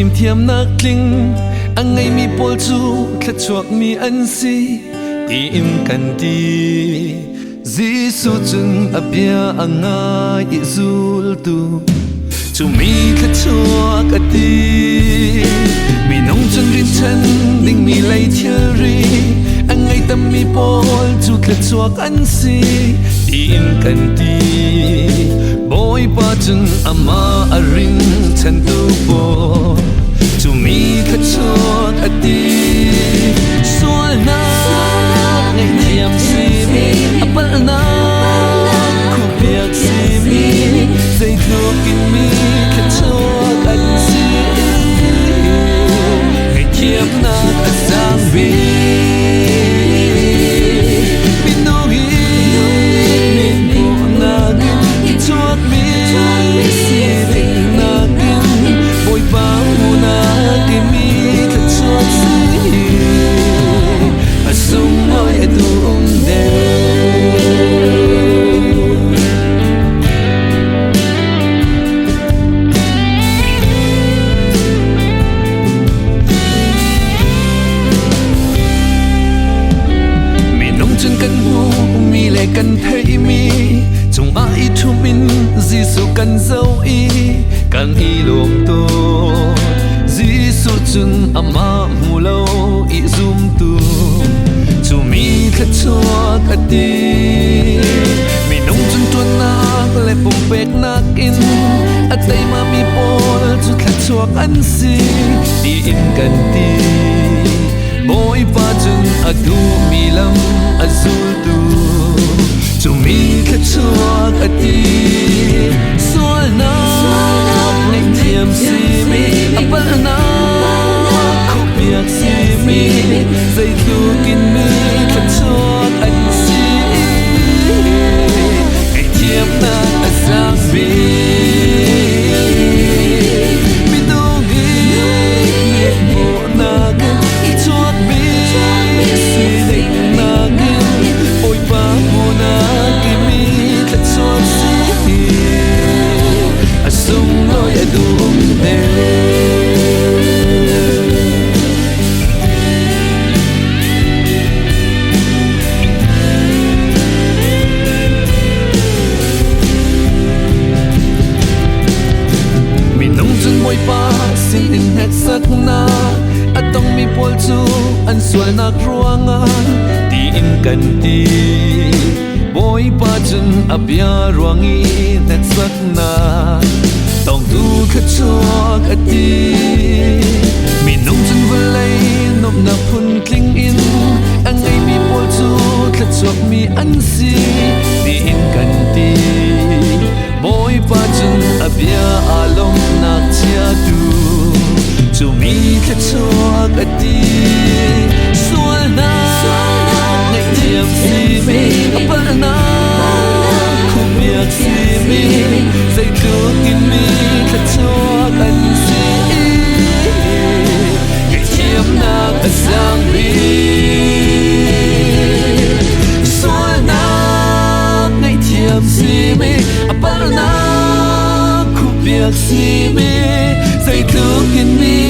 thiêm thiêm nạc linh anh ngày mi bol chu khát chuộc mi ăn si ti im kan ti Giêsu chân apia anga izul tu chu mi khát chuộc ati mi nong chân rin chân ding mi lay thiê ri anh ngày tâm mi bol chu khát chuộc ăn si ti im kan ti boy pa chân ama aring chân tu bo chu mi khát chuộc ati sual na ngày thiam si mi apal na khu biak si mi dây thuốc in mi khát chuộc ăn si ngày thiam na khát sang vi mi nong mi bộ na gin chuộc mi si ding na gin boy pa na ki mi khát chuộc si asung moi adung de kan thấy mi chung ai thu min Giêsu kan dấu y kan y lom to Giêsu chung ama mu lo i zum tu chu mi khát chuộc ati mi nong chung tuan nak le pom pek nak in atay ma mi pol chu khát chuộc an si ti in kan ti boy pa chung adu mi lam azul tu chu mi khát chuộc ati sual na ngày thiam si mi apal na khu biak si mi dây tu kin mi khát chuộc an si ngày thiam na asang vi mi tu gi mi bộ na gin chuộc mi si ding na gin ôi ba mo na asung loi adum de mi nong chung moi pa sin in het sak na atong mi pol chu an sual nak ruanga ti in kan ti boy pa chân apia ruangi net sak na tong tu khát chuộc ati mi nong chân valai nop na phun kling in ang ngày mi pol chu khát chuộc mi an si ti in kan ti boy pa chân apia alom nak chia tu chu mi khát chuộc ati sual na ngày thiam si mi apal na khu biak si mi dây thuốc in mi khát chuộc an si ngày thiam na asang vi sual na ngày thiam si mi apal na khu biak si mi dây thuốc in mi